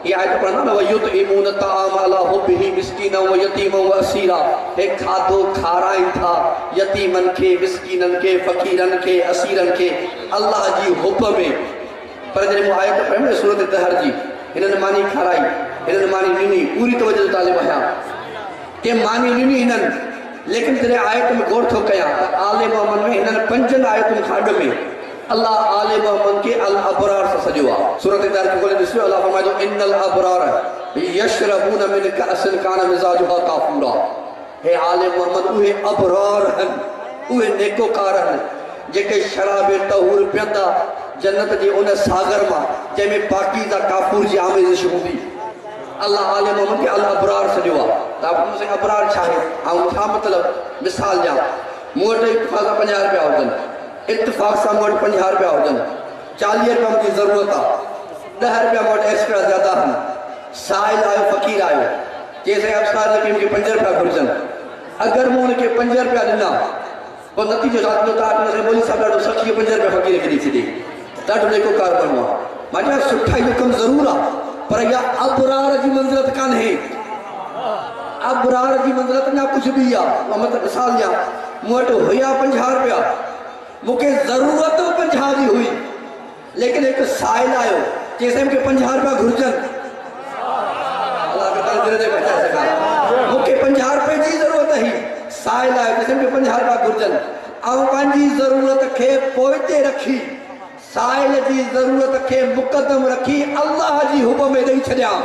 ये आयत पढ़ना ना, वयुतइमून तआम अला हुब्बिही मिस्कीना व यतीमा व असीरा। हे खाधो खाराइन था यतीमन के, मिस्कीनन के, फकीरन के, असीरन के अल्लाह जी हुब में। पर जॾहिं मूं आयत पढ़ी सूरत दहर जी, हिननि मानी खाराई, हिननि मानी ॾिनी, पूरी तवजो तालिब आहियां के मानी ॾिनी हिननि। लेकिन जॾहिं आयत में गौर थो कयां त आले मोहम्मद में हिननि 5 आयतुनि खां अॻु में अल्लाह आले मोहम्मद के अल अबरार सां सॼो आहे। सूरत दहर खे खोले ॾिसो, अल्लाह फरमाए थो इन्नल अबरार यशरबून मिन कअसिन कान मिज़ाजुहा काफूरा। हे आले मोहम्मद उहे अबरार आहिनि, उहे नेकोकार आहिनि जेके शराब तहूर पीअंदा जन्नत जे उन सागर मां जंहिंमें पाकीज़ा काफूर जी आमेज़िश हूंदी। अल्लाह आले मोहम्मद के अल अबरार सॼो आहे। त मूंखे अबरार छा आहे ऐं छा मतिलबु? मिसाल ॾियां, मूं वटि इत्तिफ़ाक़ 50 रुपया हुजनि, इत्तिफ़ाक़ सां मूं वटि 50 रुपया हुजनि, 40 रुपया मुंहिंजी ज़रूरत आहे, 10 रुपया मूं वटि एक्स्ट्रा ज़्यादा आहिनि। साहिल आयो, फ़क़ीर आयो, चइसि अफ़सार की मूंखे 5 रुपया घुरिजनि। अगरि मूं हुनखे 5 रुपया ॾिना, पोइ नतीजो छा थींदो? तव्हां ॿोली साहिबु ॾाढो सखी 5 रुपया फ़क़ीर खे ॾेई छॾे, ॾाढो नेकोकार बणियो आहे। मां चवां सुठा इहो कमु ज़रूरु आहे, पर इहा अबरार जी मंज़िलत कान्हे। अबरार जी मंज़िलत अञा कुझु बि आहे। मतिलबु मिसाल ॾियां, मूं वटि हुया 50 रुपया, मूंखे ज़रूरत 50 जी हुई, लेकिन हिकु साहिल आयो, चइसि मूंखे 50 रुपया घुरिजनि। मूंखे 50 रुपए जी ज़रूरत हुई, साहिल आयो, चइसि मूंखे 50 रुपया घुरिजनि, ऐं पंहिंजी ज़रूरत खे पोइ ते रखी, साहिल जी ज़रूरत खे मुक़दम रखी अल्लाह जी हुब में ॾेई छॾियां।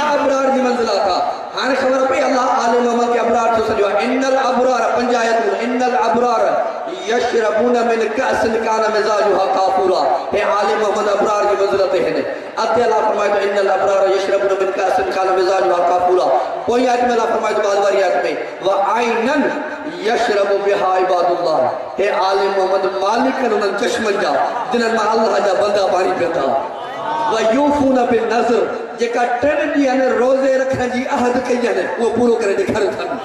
अबरार जी मंज़िलत आहे। हाणे ख़बर पई अल्लाह आले मोहम्मद के अबरार छो सॼो आहे। इन्नल अबरार 5 आयतूं, इन्नल अबरार यशरबून मिन कअसिन कान मिज़ाजुहा काफूरा। हे आले मोहम्मद अबरार जी मंज़िलत हिन। अते अल्लाह फरमाए थो इन्नल अबरार यशरबून मिन कअसिन कान मिज़ाजुहा काफूरा। पोइ आयत में अल्लाह फरमाए थो बाद वारी आयत में व आइनन यशरबु बिहा इबादुल्लाह। हे आले मोहम्मद मालिक उन्हनि चश्मनि जा जिन्हनि मां अल्लाह जा बंदा पाणी पीअंदा। व यूफून बिन नज़र, जेका 3 ॾींहंनि रोज़े रखण जी अहद कई आहिनि उहो पूरो करे ॾेखारियो अथनि।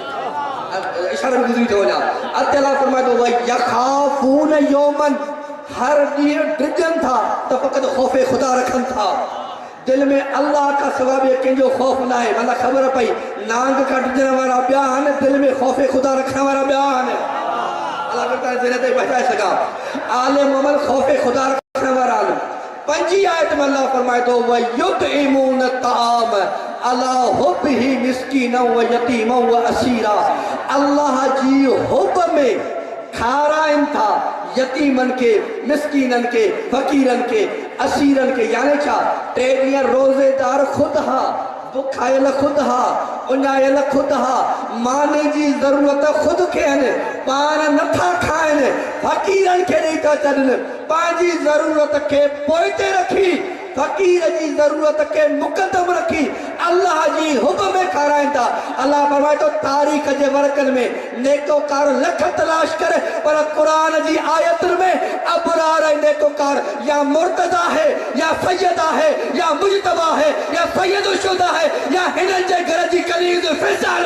इशारो में गुज़री थो वञा। अते अल्लाह फरमाए थो व यखाफून यौमन, हर ॾींहुं डिॼनि था त फ़क़ति ख़ौफ़े ख़ुदा रखनि था। दिल में अल्लाह का सवा ॿिए कंहिंजो ख़ौफ़ न आहे। माना ख़बर पई नांग खां डिॼण वारा ॿिया आहिनि, दिल में ख़ौफ़े ख़ुदा रखण वारा ॿिया आहिनि। अल्लाह करता है ते बचाए सघां। आले मोहम्मद ख़ौफ़े ख़ुदा रखण वारा आहिनि। 5 आयत में अल्लाह फरमाए थो व युतइमून तआम अला हुब्बिही मिस्कीना व यतीमा व असीरा। अल्लाह जी हुब में खाराइन था यतीमन के, मिस्कीनन के, फकीरन के, असीरन के। यानी छा? 3 ॾींहं रोज़ेदार ख़ुदि हा, बुखायल ख़ुदि हा, उञायल ख़ुदि हा, माने जी ज़रूरत ख़ुदि खे आहिनि, पाण नथा खाइनि, फकीरनि खे ॾेई था छॾनि। पंहिंजी ज़रूरत खे पोइ ते रखी, फकीर जी ज़रूरत के मुक़दम रखी अल्लाह जी हुब में खाराइन था। अल्लाह फरमाए तो तारीख़ जे वर्कन में नेकोकार लख तलाश करे, पर कुरान जी आयतुन में अबरार नेकोकार या मुर्तदा है, या सैयदा है, या मुजतबा है, या सैयद शुदा है, या हिनन जे घर जी कलीद फिजाल